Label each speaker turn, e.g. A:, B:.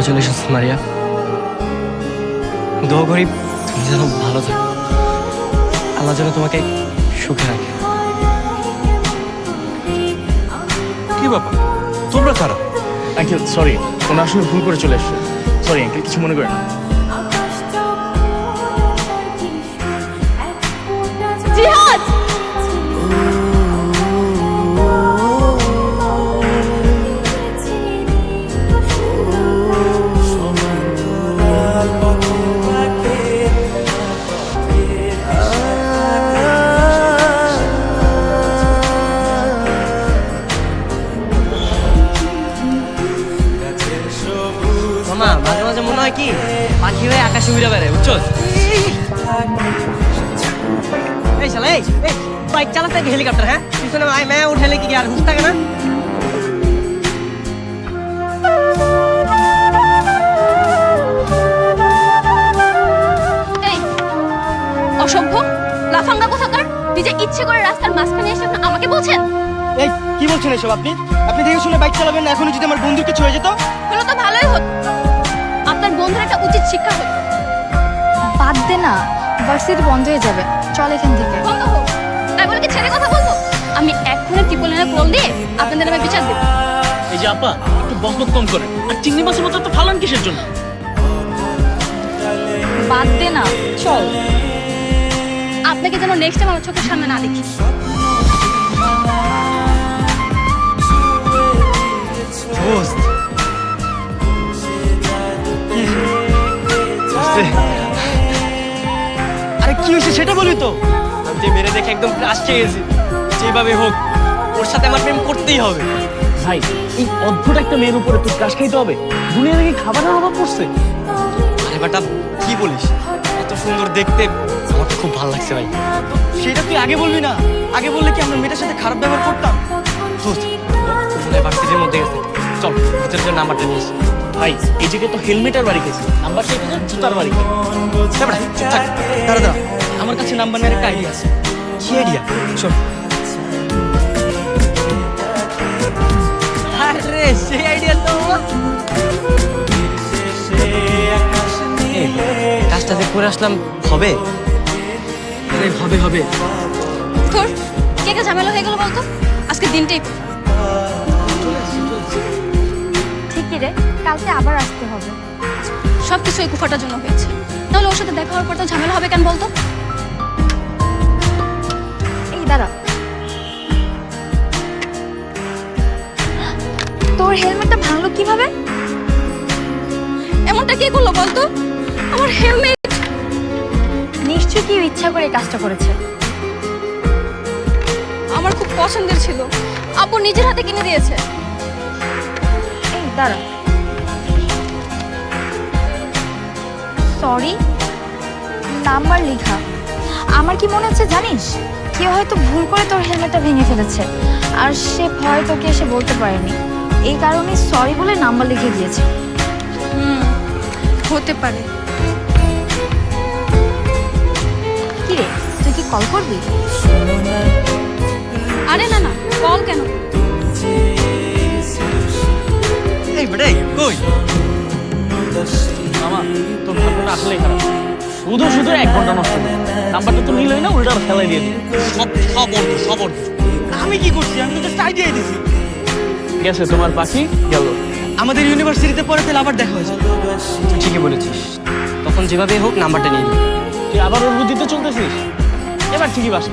A: Congratulations মারিয়া। দোয়া করি তুমি যেন ভালো থাকো, আল্লাহ যেন তোমাকে সুখে রাখে।
B: কি ব্যাপার, তোমরা কারা?
C: আঙ্কেল সরি, ওনার আসলে ভুল করে চলে এসছে। সরি আঙ্কেল, কিছু মনে করেন না।
D: জিহাদ!
A: মামা মাঝে মাঝে মনে হয় কি পাখি হয়ে আকাশে উড়ে বেড়ায়, বুঝছো? এই শালা এই বাইক চালাতে হেলিকপ্টার, হ্যাঁ পিছনে আয় ম্যা উঠেলে কি আর হুশ থাকে না?
D: এই অসভ্য লাফাঙ্গা কোথাকার! নিজে ইচ্ছে করে রাস্তার মাঝখানে এসে আপনি আমাকে বলছেন?
A: এই কি বলছেন এসব? আপনি আপনি দেখে শুনে বাইক চালাবেন না। এখনই যদি আমার বন্ধুর কিছু হয়ে যেত?
D: হলো তো ভালোই হতো, আপনার বন্ধুর একটা উচিত শিক্ষা হতো।
E: বাদ দে না, ভার্সিটি বন্ধ হয়ে যাবে, চল এখান থেকে।
D: বন্ধ হোক, তাই বলে কি ছেড়ে কথা বলবো? আমি এক্ষুনি ট্রিপল লাইনে কল দিয়ে আপনাদের নামে বিচার দেবো।
C: এই যে আপা, একটু বকবক কম করেন। আর চিংড়ি মাছের মতো তো ফালান কিসের জন্য?
E: বাদ দে না, চল।
D: আপনাকে যেন নেক্সট টাইম আমার চোখের সামনে না দেখি।
A: দোস্ত আরে কি হয়েছে সেটা বলি তো। আমি যে মেরে দেখে একদম ক্রাশ খেয়ে গেছি। যেভাবে হোক ওর সাথে আমার প্রেম করতেই হবে।
C: ভাই, এই অদ্ভুত একটা মেয়ের উপরে তুই ক্রাশ খাইতে হবে? দুনিয়া থেকে খাবারের অভাব পড়ছে?
A: আরে বেটা কি বলিস, এত সুন্দর দেখতে, আমার তো খুব ভালো লাগছে ভাই। সেটা তুই আগে বলবি না? আগে বললে কি আমরা মেয়েটার সাথে খারাপ ব্যবহার করতাম? দোস্ত ভার্সিটির মধ্যে গেছে, চল ভিতরে যে নাম্বারটা নিয়ে এসে।
C: ভাই, এই জায়গায় তো হেলমেটার বাড়ি খেয়েছি, নাম্বার চাইতে তো জুতার বাড়ি খাই।
A: দাঁড়া দাঁড়া, আমার কাছে নাম্বার নেওয়ার একটা আইডিয়া আছে। কি আইডিয়া? শোন। আরে সেই আইডিয়া তো কাজটা যে করে আসলাম হবে। আরে হবে হবে।
D: তোর কে কে ঝামেলা হয়ে গেল বলতো? আজকে দিনটাই
E: ঠিকই রে, কালকে আবার আসতে হবে।
D: সবকিছু এই কুফাটার জন্য হয়েছে। তাহলে ওর সাথে দেখা হওয়ার পর তো ঝামেলা হবে কেন বলতো?
E: এই দাঁড়া, তোর হেলমেটটা ভাঙলো কিভাবে?
D: এমনটা কে করলো বলতো? আমার হেলমেট
E: নিশ্চয়ই কেউ ইচ্ছা করে এই কাজটা করেছে।
D: আমার খুব পছন্দের ছিল, আপু নিজের হাতে কিনে দিয়েছে।
E: এই দাঁড়া, সরি, নাম্বার লেখা। আমার কি মনে হচ্ছে জানিস, কেউ হয়তো ভুল করে তোর হেলমেটটা ভেঙে ফেলেছে, আর সে ভয় তোকে এসে বলতে পারেনি, এই কারণে সরি বলে নাম্বার লিখে দিয়েছে।
D: হতে পারে।
E: কি রে, তুই কি কল করবি?
D: আরে না না, কল কেন?
A: এই বেটা কই?
C: মামা, তোর ভাগ্যটা আসলেই খারাপ। শুধু শুধু 1 ঘন্টা নষ্ট করলি। নাম্বারটা তো নিলই না, উল্টা ফেলাই দিয়ে দিল।
A: সব আমি কি করছি? আমি তো জাস্ট আইডিয়াই দিছি।
C: গেছে তোমার পাখি, গেল।
A: আমাদের ইউনিভার্সিটিতে পরে তাহলে আবার দেখা হয়েছে। তুই ঠিকই বলেছিস, তখন যেভাবে হোক নাম্বারটা নিয়ে নিই।
C: তুই আবার ওর বুদ্ধিতে চলতেছিস? এবার ঠিকই বাসা।